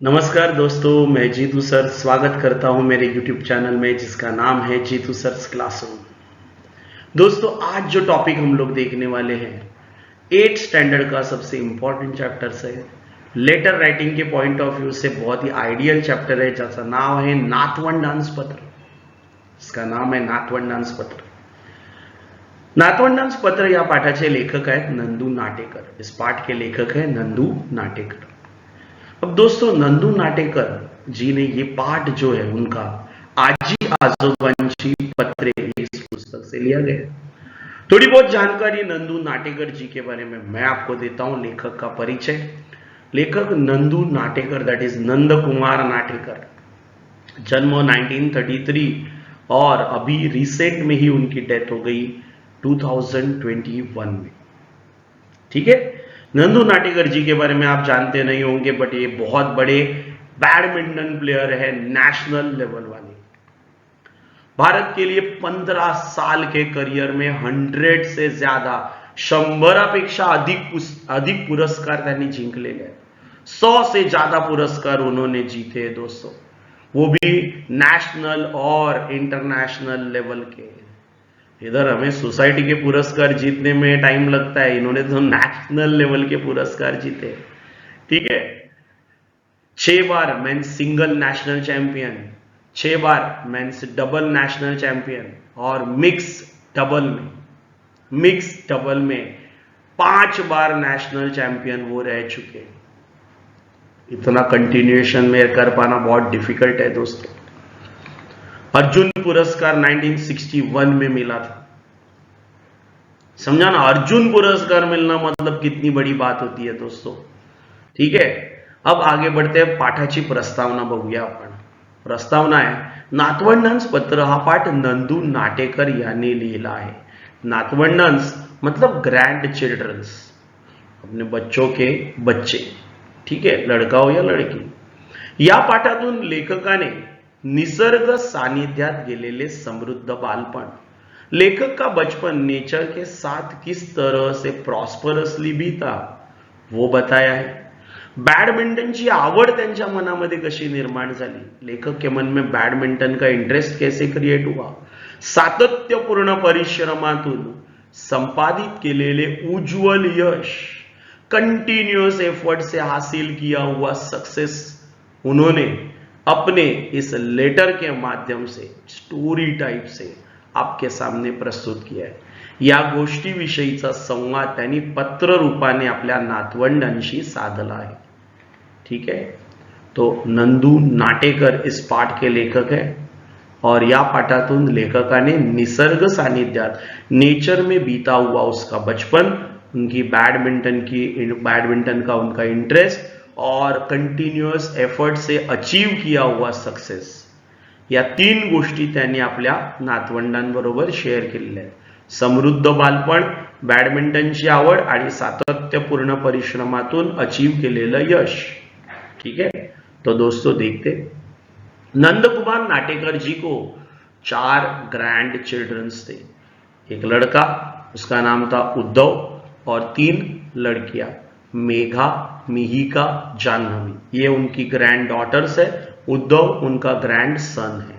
नमस्कार दोस्तों, मैं जीतू सर स्वागत करता हूं मेरे YouTube चैनल में जिसका नाम है जीतू सर्स क्लासरूम। दोस्तों, आज जो टॉपिक हम लोग देखने वाले हैं 8th स्टैंडर्ड का सबसे इंपॉर्टेंट चैप्टर है। लेटर राइटिंग के पॉइंट ऑफ व्यू से बहुत ही आइडियल चैप्टर है जिसका नाम है नाथवन डांस पत्र। इसका नाम है नाथवन डांस पत्र। नाथवन डांस पत्र या पाठाचे लेखक आहेत नंदू नाटेकर। इस पाठ के लेखक है नंदू नाटेकर। अब दोस्तों, नंदू नाटेकर जी ने ये पाठ जो है उनका आजी आजोबांची पत्रे इस पुस्तक से लिया गया। थोड़ी बहुत जानकारी नंदू नाटेकर जी के बारे में मैं आपको देता हूं। लेखक का परिचय। लेखक नंदू नाटेकर दैट इज नंद कुमार नाटेकर, जन्म 1933 और अभी रिसेंट में ही उनकी डेथ हो गई 2021 में। ठीक है। नंदू नाटेकर जी के बारे में आप जानते नहीं होंगे, बट ये बहुत बड़े बैडमिंटन प्लेयर है, नेशनल लेवल वाले। भारत के लिए 15 साल के करियर में 100 से ज्यादा, 100 पेक्षा अधिक पुरस्कार त्यांनी जिंकलेले आहेत। 100 से ज्यादा पुरस्कार उन्होंने जीते दोस्तों, वो भी नेशनल और इंटरनेशनल लेवल के। इधर हमें सोसाइटी के पुरस्कार जीतने में टाइम लगता है, इन्होंने तो नेशनल लेवल के पुरस्कार जीते। ठीक है। 6 बार मेंस सिंगल नेशनल चैंपियन, 6 बार मेंस डबल नेशनल चैंपियन और मिक्स डबल में 5 बार नेशनल चैंपियन वो रह चुके। इतना कंटिन्यूएशन में कर पाना बहुत डिफिकल्ट है दोस्तों। अर्जुन पुरस्कार 1961 में मिला था। समझा ना, अर्जुन पुरस्कार मिलना मतलब कितनी बड़ी बात होती है दोस्तों। ठीक है। अब आगे बढ़ते हैं, पाठाची प्रस्तावना बघूया आपण। प्रस्तावना आहे, नातवंडांस पत्र हा पाठ नंदू नाटेकर यांनी लिहिला आहे। नातवंडांस मतलब ग्रैंड चिल्ड्रंस, अपने बच्चों के बच्चे। ठीक है, लड़का हो या लड़की। या पाठातून लेखकाने निसर्ग सानिध्यात गेलेले समृद्ध बालपण, लेखक का बचपन नेचर के साथ किस तरह से प्रॉस्परसली बीता वो बताया है। बैडमिंटन की आवड त्यांच्या मनामध्ये कशी निर्माण झाली, लेखक के मन में बैडमिंटन का इंटरेस्ट कैसे क्रिएट हुआ, सातत्यपूर्ण परिश्रमातून संपादित केलेले उज्ज्वल यश, कंटिन्यूअस एफर्ट से हासिल किया हुआ सक्सेस उन्होंने अपने इस लेटर के माध्यम से स्टोरी टाइप से आपके सामने प्रस्तुत किया है। या गोष्टीविषयीचा संवाद त्यांनी पत्र रूपाने आपल्या नातवंडांशी साधला आहे। ठीक है। तो नंदू नाटेकर इस पाठ के लेखक है और या पाठातून लेखकाने निसर्ग सानिध्यात, नेचर में बीता हुआ उसका बचपन, उनकी बैडमिंटन का उनका इंटरेस्ट और कंटिन्यूअस एफर्ट से अचीव किया हुआ सक्सेस, या 3 गोष्टी त्यांनी आपल्या नातवंडांबरोबर शेअर केलेल्या आहेत। समृद्ध बालपण, बैडमिंटनची आवड आणि सातत्यपूर्ण परिश्रमातून अचीव केलेलं यश। ठीक है। तो दोस्तों देखते, नंद कुमार नाटेकर जी को 4 ग्रैंड चिल्ड्रंस थे। एक लड़का, उसका नाम था उद्धव, और 3 लड़कियां, मेघा, मिहिका, जाह्नवी। ये उनकी ग्रैंड डॉटर्स है। उद्धव उनका ग्रैंड सन है।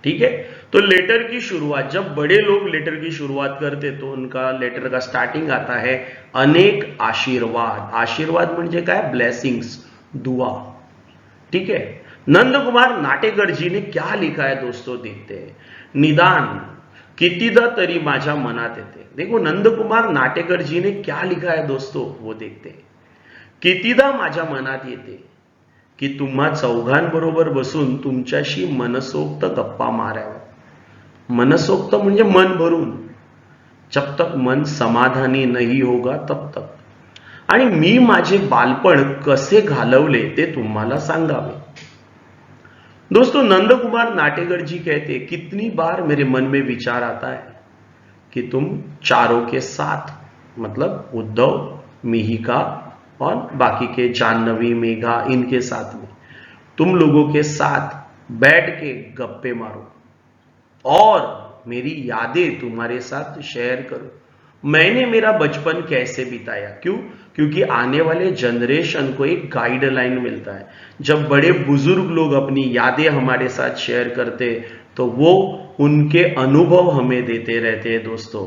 ठीक है। तो लेटर की शुरुआत, जब बड़े लोग लेटर की शुरुआत करते तो उनका लेटर का स्टार्टिंग आता है अनेक आशीर्वाद। आशीर्वाद म्हणजे काय, ब्लेसिंग्स, दुआ। ठीक है। नंद कुमार नाटेकर जी ने क्या लिखा है दोस्तों, देखते हैं। निदान कितीदा तरी माझ्या मनात येते। देखो नंद कुमार नाटेकर जी ने क्या लिखा है दोस्तों, वो देखते हैं। कितीदा माझ्या मनात येते की तुम्हा चौघांबरोबर बसून तुमच्याशी मनसोक्त गप्पा माराव्या। मनसोक्त म्हणजे मन भरून, जब तक मन समाधानी नहीं होगा तब तक। आणि मी माझे बालपण कसे घालवले ते तुम्हाला सांगावे। दोस्तों, नंद कुमार नाटेकर जी कहते, कितनी बार मेरे मन में विचार आता है कि तुम चारों के साथ, मतलब उद्धव, मिहिका और बाकी के जाह्नवी, मेघा, इनके साथ में तुम लोगों के साथ बैठ के गप्पे मारो और मेरी यादें तुम्हारे साथ शेयर करो। मैंने मेरा बचपन कैसे बिताया। क्यों? क्योंकि आने वाले जनरेशन को एक गाइडलाइन मिलता है। जब बड़े बुजुर्ग लोग अपनी यादें हमारे साथ शेयर करते तो वो उनके अनुभव हमें देते रहते हैं दोस्तों,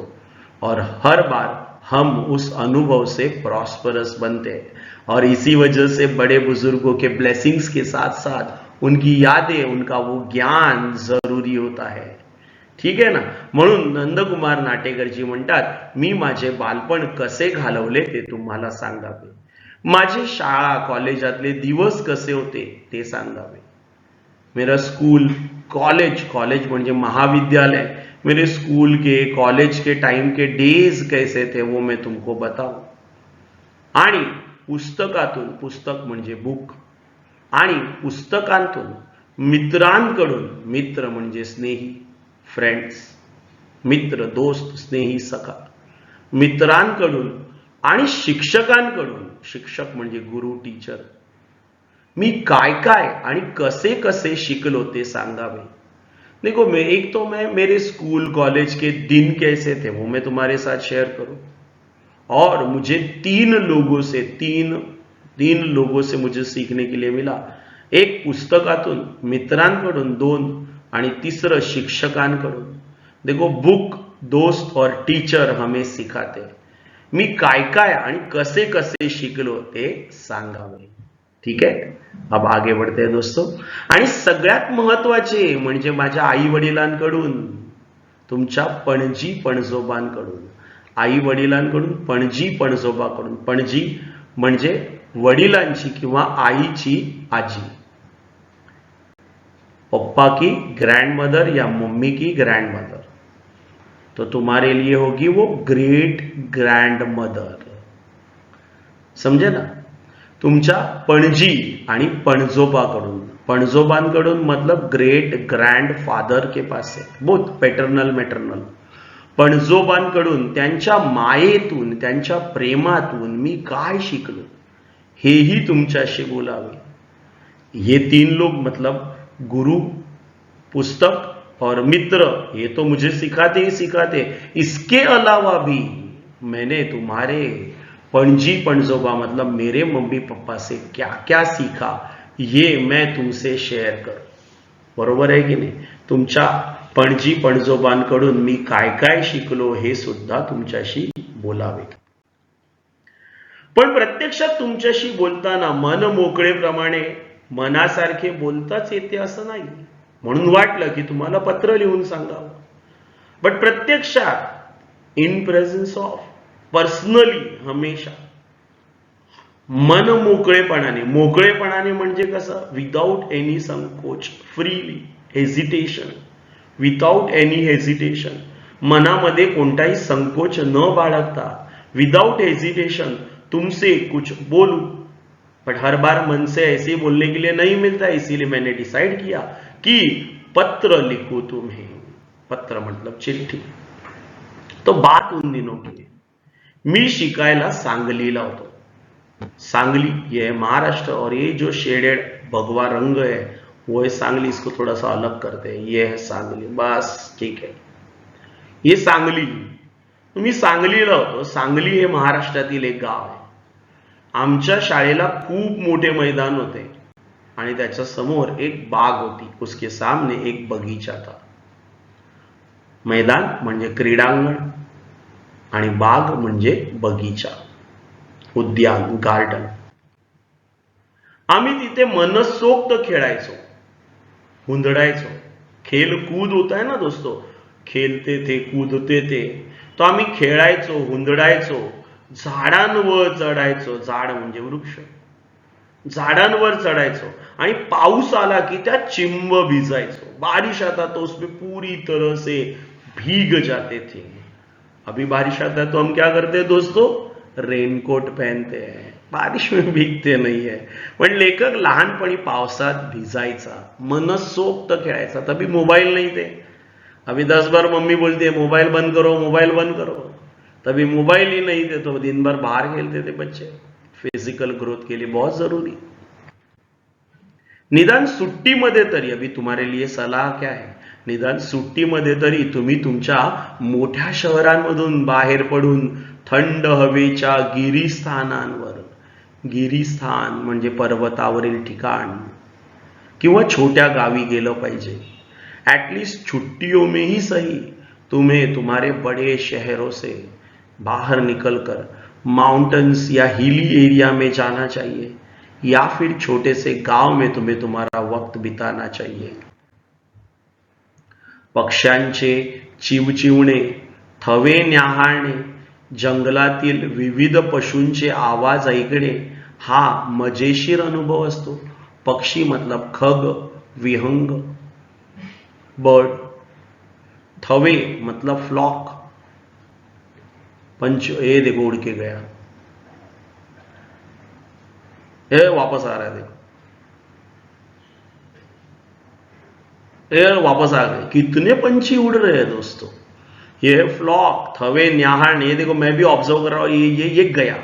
और हर बार हम उस अनुभव से प्रॉस्परस बनते हैं। और इसी वजह से बड़े बुजुर्गों के ब्लेसिंग्स के साथ साथ उनकी यादें, उनका वो ज्ञान जरूरी होता है। ठीक आहे ना? म्हणून नंदकुमार नाटेकरजी म्हणतात, मी माझे बालपण कसे घालवले ते तुम्हाला सांगावे, माझे शाळा कॉलेजातले दिवस कसे होते ते सांगावे, मेरा स्कूल कॉलेज, कॉलेज म्हणजे महाविद्यालय, मेरे स्कूल के कॉलेज के टाइम के डेज कैसे थे वो मैं तुमको बताऊं। आणि पुस्तकातून, पुस्तक म्हणजे बुक, आणि पुस्तकांतून, मित्रांकडून, मित्र म्हणजे स्नेही, फ्रेंड्स, मित्र, दोस्त, स्नेही, सखा, मित्रांकडून आणि शिक्षकांकडून, शिक्षक म्हणजे गुरु, टीचर, मी काय काय आणि कसे कसे शिकलो ते सांगावे। देखो मैं एक तो मैं मेरे स्कूल कॉलेज के दिन कैसे थे वो मैं तुम्हारे साथ शेयर करूं, और मुझे तीन लोगों से मुझे सीखने के लिए मिला। एक पुस्तकातून, मित्रांकडून दोन, आणि तिसरं शिक्षकांकडून। देखो बुक, दोस्त और टीचर हमें सिखाते, मी काय काय आणि कसे कसे शिकलो ते सांगावे। ठीक आहे, अब आगे बढ़ते हैं दोस्तों। आणि सगळ्यात महत्वाचे म्हणजे माझ्या आई वडिलांकडून, तुमच्या पणजी पणजोबांकडून, आई वडिलांकडून, पणजी पणजोबाकडून। पणजी म्हणजे वडिलांची किंवा आईची आजी, पप्पा की ग्रैंडमदर या मम्मी की ग्रैंडमदर, तो तुम्हारे लिए होगी वो ग्रेट ग्रैंडमदर। समझे ना? तुमच्या पणजी आणि पणजोबाकडून, पणजोबांकडून मतलब ग्रेट ग्रैंडफादर के पास है, बोथ पैटर्नल मैटर्नल। पणजोबांकडून, त्यांच्या मायेतून, त्यांच्या प्रेमातून मी काय शिकलो हेही तुमच्याशी बोलावे। ये तीन लोग मतलब गुरु, पुस्तक और मित्र, ये तो मुझे सिखाते ही सिखाते, इसके अलावा भी मैंने तुम्हारे पणजी पणजोबा मतलब मेरे मम्मी पापा से क्या क्या सीखा ये मैं तुमसे शेअर करू। बरोबर आहे की नाही? तुमच्या पणजी पणजोबांकडून मी काय काय शिकलो हे सुद्धा तुमच्याशी बोलावे। पण प्रत्यक्षात तुमच्याशी बोलताना मन मोकळेप्रमाणे मनासारखे बोलताच येते असं नाही, म्हणून वाटलं की तुम्हाला पत्र लिहून सांगावं। बट प्रत्यक्षात इन प्रेझेन्स ऑफ, पर्सनली, हमेशा मन मोकळेपणाने, मोकळेपणाने म्हणजे कसं? विदाउट एनी संकोच, freely, hesitation, without any hesitation, मनामध्ये कोणताही संकोच न बाळगता, विदाउट हेजिटेशन तुमसे कुछ बोलूं। बट हर बार मन से ऐसे बोलने के लिए नहीं मिलता, इसीलिए मैंने डिसाइड किया कि पत्र लिखूं तुम्हें। पत्र मतलब चिट्ठी। तो बात उन दिनों की है। मी शिकायला सांगलीला होतो। सांगली ये है महाराष्ट्र, और ये जो शेडेड भगवा रंग है वो है सांगली, इसको थोड़ा सा अलग करते हैं, ये है सांगली, बस ठीक है। ये सांगली, मी सांगलीला होतो। सांगली हे महाराष्ट्रातील एक गाव आहे। आमच्या शाळेला खूप मोठे मैदान होते आणि त्याच्या समोर एक बाग होती, उसके सामने एक बगीचा था। मैदान म्हणजे क्रीडांगण आणि बाग म्हणजे बगीचा, उद्यान, गार्डन। आम्ही तिथे मनसोक्त खेळायचो, हुंदडायचो। खेल कूद होता है ना दोस्तों, खेलते थे, कूदते थे, तो आम्ही खेळायचो, हुंदडायचो, झाडांवर चढायचो, झाड म्हणजे वृक्ष, झाडांवर चढायचो, आणि पाऊस आला की त्या चिंब भिजायचो। बारिश आता तो उसमें पूरी तरह से भीग जाते थे। अभी बारिश आता है तो हम क्या करते हैं दोस्तों? रेनकोट पहनते हैं, बारिश में भीगते नहीं है। पण लेखक लहानपणी पावसात भिजायचा, मनसोक्त खेळायचा। तभी मोबाइल नहीं थे। अभी 10 बार मम्मी बोलती है मोबाइल बंद करो, मोबाइल बंद करो, तभी मोबाइल ही नहीं थे, तो दिन भर बाहर खेलते थे बच्चे। फिजिकल ग्रोथ के लिए बहुत जरूरी। निदान सुट्टी मध्ये तरी, अभी तुम्हारे लिए सलाह क्या है, निदान सुट्टीमध्ये तरी तुम्ही तुमच्या मोठ्या शहरांमधून बाहेर पडून थंड हवेच्या गिरीस्थानांवर, गिरीस्थान म्हणजे पर्वतावरील ठिकाण किंवा छोट्या गावी गेलं पाहिजे. एटलीस्ट छुट्टियों में ही सही तुम्हें तुम्हारे बड़े शहरों से बाहर निकलकर माउंटेन्स या हिली एरिया में जाना चाहिए, या फिर छोटे से गांव में तुम्हें तुम्हारा वक्त बिताना चाहिए. पक्ष्यांचे चिवचिवणे, थवे न्याहाळणे, जंगलातील विविध पशूंचे आवाज ऐकणे हा मजेशीर अनुभव असतो. पक्षी मतलब खग, विहंग, बर्ड. थवे मतलब फ्लॉक, पंच. ये देखो उड़ के गया, ये वापस आ रहा है, देखो ये वापस आ गए. कितने पंछी उड़ रहे हैं दोस्तों. ये फ्लॉक, थवे न्याहाळणे, ये देखो मैं भी ऑब्जर्व कर रहा हूं, ये गया.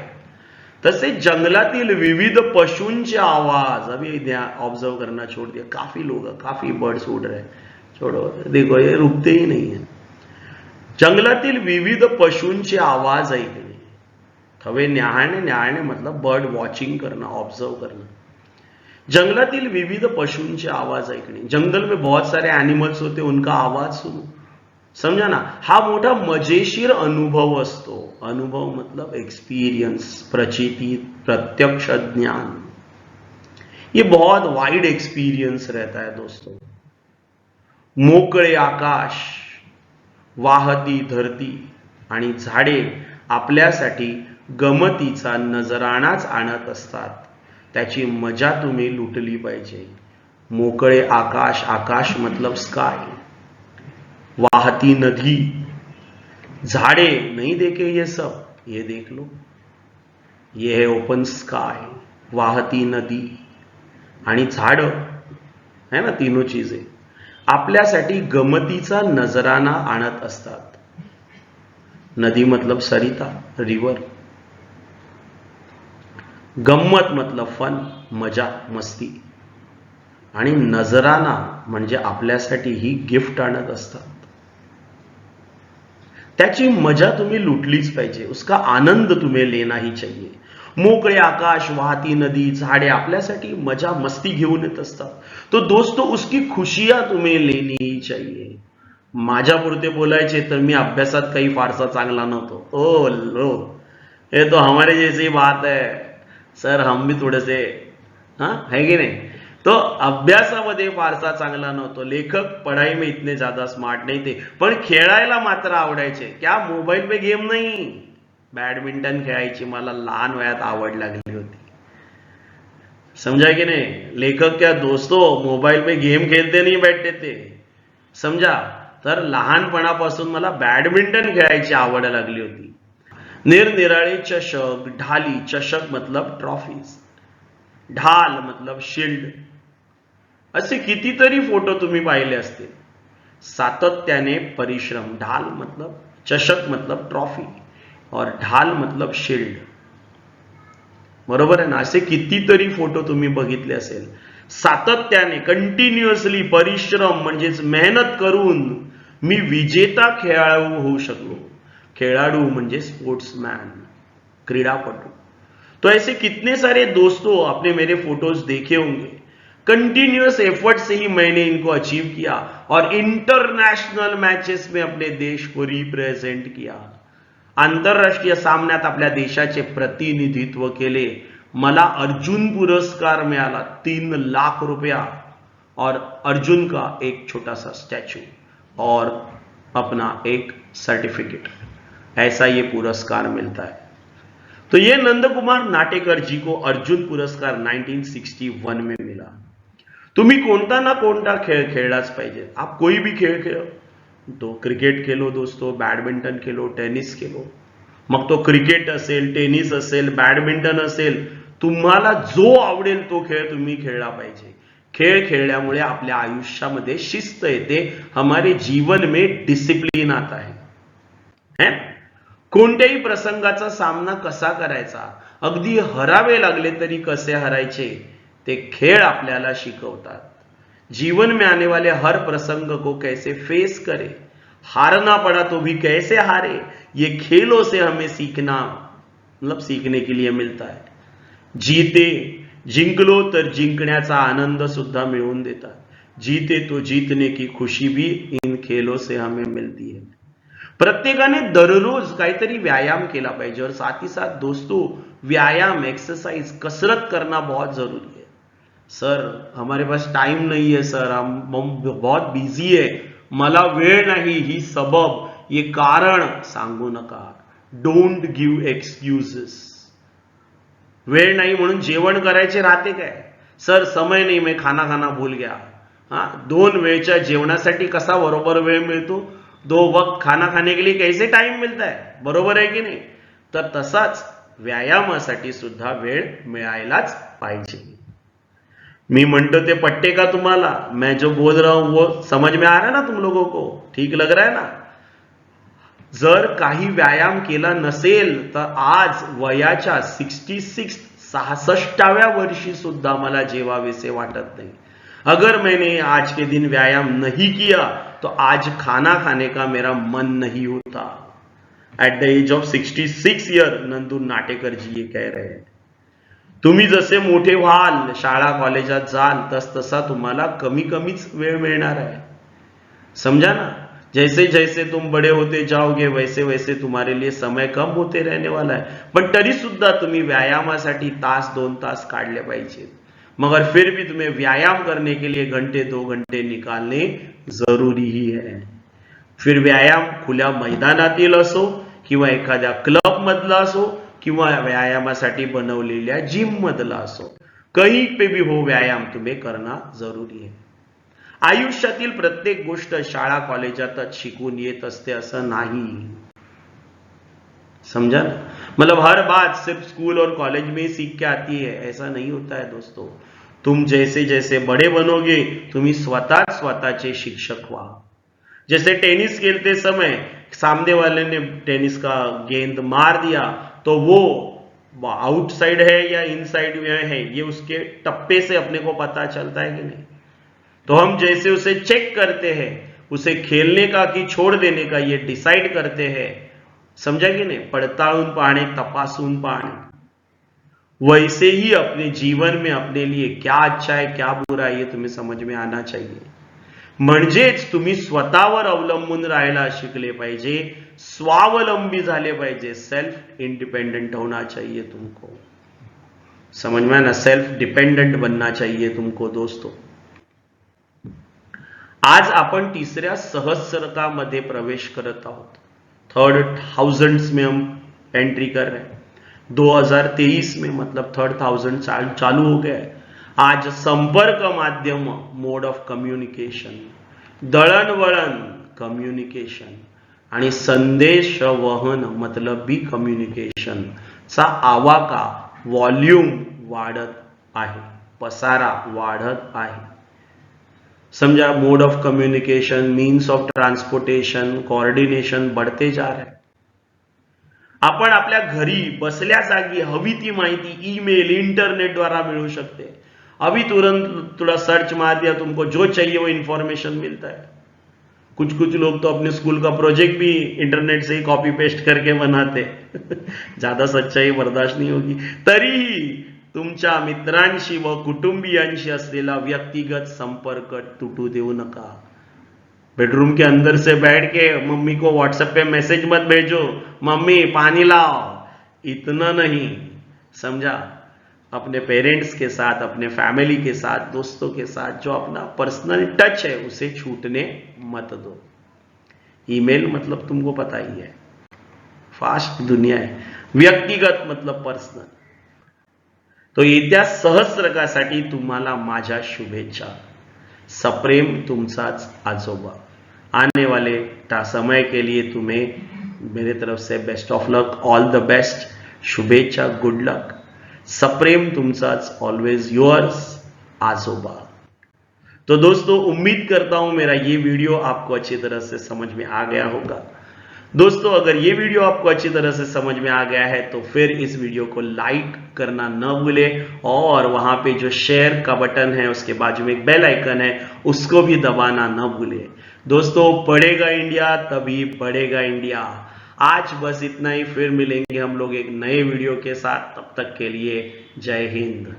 तसे जंगलातील विविध पशूंचे आवाज, अभी ऑब्जर्व करना छोड़ दिया. काफी लोग, काफी बर्ड्स उड़ रहे हैं, छोड़ो, देखो ये रुकते ही नहीं है. जंगलातील विविध पशूंचे आवाज ऐकणे. थवे न्याहाळणे, न्याहाळणे मतलब बर्ड वॉचिंग करना, ऑब्जर्व करना. जंगलातील विविध पशूंचे आवाज ऐकणे. जंगल में बहुत सारे एनिमल्स होते, उनका आवाज सुनो. समझा ना. हा मोठा मजेशीर अनुभव असतो. अनुभव मतलब एक्सपीरियंस, प्रचिति, प्रत्यक्ष ज्ञान. ये बहुत वाइड एक्सपीरियंस रहता है दोस्तों. मोकळे आकाश, वाहती धरती आणि झाडे आपल्यासाठी गमतीचा नजराणाच आणत असतात. त्याची मजा तुम्ही लुटली पाहिजे. मोकळे आकाश, आकाश मतलब स्काय. वाहती नदी, झाड़े नहीं देखे ये सब, ये देख लो, ये है ओपन स्काय. वाहती नदी आणि झाड है ना, तीनों चीजें आपल्यासाठी गमतीचा नजराना आणत असतात. नदी मतलब सरिता, रिवर. गम्मत मतलब फन, मजा, मस्ती. आणि नजराना म्हणजे आपल्यासाठी ही गिफ्ट आणत असतात. त्याची मजा तुम्ही लुटलीच पाहिजे. उसका आनंद तुम्हें लेना ही चाहिए. मोकळे आकाश, वाहती नदी, झाडे आपल्यासाठी मजा मस्ती घेऊन येत असतात. तो दोस्तों उसकी खुशियां तुम्हें लेनी ही चाहिए. माझ्यापुरते बोलायचे तर मी अभ्यासात काही फारसा चांगला नव्हतो. ओ लो, ये तो हमारे जैसी बात है सर, हम भी थोड़े से है की नाही. तो अभ्यासामध्ये फारसा चांगला नव्हतो. लेखक पढ़ाई में इतने ज्यादा स्मार्ट नहीं थे, पण खेळायला मात्र आवडायचे. क्या मोबाईल पे गेम नाही, बॅडमिंटन खेळायची मला लहान वयात आवड लागली होती. समझा कि नहीं. लेखक क्या दोस्तों मोबाईल पे गेम खेलते नहीं बैठते थे, समझा. तर लहानपणापासून मला बॅडमिंटन खेळायची आवड लागली होती. निरनिराळे चषक, ढाली. चषक मतलब ट्रॉफीज, ढाल मतलब शिल्ड. असे कितीतरी फोटो तुम्ही पाहिले असतील. सातत्याने परिश्रम. ढाल मतलब, चषक मतलब ट्रॉफी और ढाल मतलब शिल्ड. बरोबर आहे ना. असे कितीतरी फोटो तुम्ही बघितले असेल. सातत्याने, कंटिन्युअसली परिश्रम म्हणजेच मेहनत करून मी विजेता खेळाडू होऊ शकलो. खेळाडू म्हणजे स्पोर्ट्समॅन, क्रीडापटू. तो ऐसे कितने सारे दोस्तों आपने मेरे फोटोज देखे होंगे. कंटिन्यूअस एफर्ट से ही मैंने इनको अचीव किया और इंटरनेशनल मैचेस में अपने देश को रिप्रेजेंट किया. आंतरराष्ट्रीय सामन्यात आपल्या देशाचे प्रतिनिधित्व केले. मला अर्जुन पुरस्कार मिळाला, 3 लाख रुपया, और अर्जुन का एक छोटा सा स्टैचू और अपना एक सर्टिफिकेट. ऐसा ये पुरस्कार मिलता है. तो ये नंदकुमार नाटेकर जी को अर्जुन पुरस्कार 1961 में मिला. तुम्ही कोणता ना कोणता खेळ खेळलाच पाहिजे. आप कोई भी खेळ खेळो, तो क्रिकेट खेलो दोस्तों, बॅडमिंटन खेलो, टेनिस खेलो. मग तो क्रिकेट असेल, टेनिस असेल, बॅडमिंटन असेल, तुम्हाला जो आवडेल तो खेळ तुम्ही खेळला पाहिजे. खेळ खेळल्यामुळे आपल्या आयुष्यामध्ये शिस्त येते. हमारे जीवन में डिसिप्लिन आता है. कोणत्याही प्रसंगाचा सामना कसा करायचा, अगदी हरावे लागले तरी कसे हरायचे, ते खेळ आपल्याला शिकवतात. जीवन में आने वाले हर प्रसंग को कैसे फेस करे, हारना पड़ा तो भी कैसे हारे, ये खेलों से हमें सीखना मतलब सीखने के लिए मिळता है. जिंकलो तर जिंकण्याचा आनंद सुद्धा मिळवून देतात. जीते तो जीतने की खुशी भी इन खेलों से हमें मिलती है. प्रत्येकाने दररोज काहीतरी व्यायाम केला पाहिजे. और साथ ही साथ दोस्तों, व्यायाम, एक्सरसाइज, कसरत करना बहुत जरूरी है. सर हमारे पास टाइम नहीं है सर, हम बहुत बिझी है, मला वेळ नाही, ही सबब, ये कारण सांगू नका. Don't give excuses. वेळ नाही म्हणून जेवण करायचे राहते काय? सर समय नहीं, मैं खाना खाना भूल गया. हा, 2 वेळच्या जेवणासाठी कसा बरोबर वेळ मिळतो, 2 वक्त खाना खाने के लिए कैसे टाइम मिलता है, बरोबर आहे की नाही? तर तसाच व्यायामासाठी सुद्धा वेळ मिळायलाच पाहिजे. मी म्हणतो ते पट्टे का तुम्हाला? मैं जो बोल रहा हूं वो समझ में आ रहा है ना तुम लोगों को? ठीक लग रहा है ना? जर काही व्यायाम केला नसेल तर आज वयाच्या 66व्या वर्षी सुद्धा मला जेवावेसे वाटत नाही. अगर मैंने आज के दिन व्यायाम नहीं किया तो आज खाना खाने का मेरा मन नहीं होता. At the age of 66 year Nandu Natekar ji ये कह रहे हैं. तुम्ही जसे मोठे व्हाल, शाळा कॉलेजात जाल, तस तसा तुम्हाला कमी कमीच वेळ मिळणार आहे. समझा ना? जैसे जैसे तुम बड़े होते जाओगे वैसे वैसे तुम्हारे लिए समय कम होते रहने वाला है. पण तरी सुद्धा तुम्ही व्यायामासाठी तास 2 तास काढले पाहिजेत. मगर फिर भी तुम्हें व्यायाम करने के लिए घंटे 2 घंटे निकालने जरूरी ही है. फिर व्यायाम खुल्या मैदानातील असो किंवा एखाद्या क्लब मधला असो किंवा व्यायामासाठी बनवलेल्या जिम मधला असो, कहीं पे भी हो, व्यायाम तुम्हें करना जरूरी है. आयुष्यातील प्रत्येक गोष्ट शाळा कॉलेजातच शिकून येत असते असं नाही. समझा ना? मतलब हर बात सिर्फ स्कूल और कॉलेज में ही सीख के आती है, ऐसा नहीं होता है दोस्तों. तुम जैसे जैसे बड़े बनोगे तुम्ही स्वतःचे शिक्षक व्हा. जैसे टेनिस खेलते समय सामने वाले ने टेनिस का गेंद मार दिया तो वो आउटसाइड है या इनसाइड में है ये उसके टप्पे से अपने को पता चलता है कि नहीं? तो हम जैसे उसे चेक करते हैं, उसे खेलने का कि छोड़ देने का ये डिसाइड करते हैं. समझा कि नहीं? पडताळून पाहणे, तपासून पाहणे. वैसे ही अपने जीवन में अपने लिए क्या अच्छा है क्या बुरा है ये तुम्हें समझ में आना चाहिए. म्हणजेच तुम्ही स्वतःवर अवलंबून राहायला शिकले पाहिजे, स्वावलंबी झाले पाहिजे. सेल्फ इंडिपेंडेंट होना चाहिए तुमको. समझ में ना? सेल्फ डिपेंडेंट बनना चाहिए तुमको दोस्तों. आज आपण 3ऱ्या सहस्रकामध्ये प्रवेश करत आहोत. 3,000 में हम एंट्री कर रहे हैं. 2023 में मतलब 3,000 चालू हो गया है. आज संपर्क माध्यम, मोड ऑफ कम्युनिकेशन, दळणवळण कम्युनिकेशन आणि संदेश वहन मतलब भी कम्युनिकेशन चा आवाका, व्हॉल्यूम वाढत आहे, पसारा वाढत आहे. समझा? Mode of communication, means of transportation, coordination बढ़ते जा रहे हैं. आपण आपल्या घरी बसल्या जागी हवी ती माहिती ईमेल, इंटरनेट द्वारा मिळू शकते. अभी तुरंत थोड़ा सर्च मार दिया, तुमको जो चाहिए वो इंफॉर्मेशन मिलता है. कुछ लोग तो अपने स्कूल का प्रोजेक्ट भी इंटरनेट से ही कॉपी पेस्ट करके बनाते. ज्यादा सच्चाई बर्दाश्त नहीं होगी. तरीही तुमच्या मित्रांशी व कुटुंबियांशी असलेला व्यक्तिगत संपर्क तुटू देऊ नका. बेडरूम के अंदर से बैठ के मम्मी को व्हाट्सएप पे मैसेज मत भेजो, मम्मी पानी लाओ, इतना नहीं. समझा? अपने पेरेंट्स के साथ, अपने फैमिली के साथ, दोस्तों के साथ जो अपना पर्सनल टच है उसे छूटने मत दो. ईमेल मतलब तुमको पता ही है, फास्ट दुनिया है. व्यक्तिगत मतलब पर्सनल. तो येत्या सहस्रकासाठी तुम्हाला माझ्या शुभेच्छा. सप्रेम तुमचाच आजोबा. आने वाले समय के लिए तुम्हें मेरे तरफ से best of luck, all the best, शुभेच्छा, गुड लक. सप्रेम तुमचाच, ऑलवेज योर्स, आजोबा. तो दोस्तों उम्मीद करता हूं मेरा ये वीडियो आपको अच्छी तरह से समझ में आ गया होगा. दोस्तों अगर ये वीडियो आपको अच्छी तरह से समझ में आ गया है तो फिर इस वीडियो को लाइक करना न भूले और वहां पे जो शेयर का बटन है उसके बाजू में एक बेल आइकन है उसको भी दबाना न भूले। दोस्तों पढ़ेगा इंडिया तभी बढ़ेगा इंडिया। आज बस इतना ही, फिर मिलेंगे हम लोग एक नए वीडियो के साथ। तब तक के लिए जय हिंद।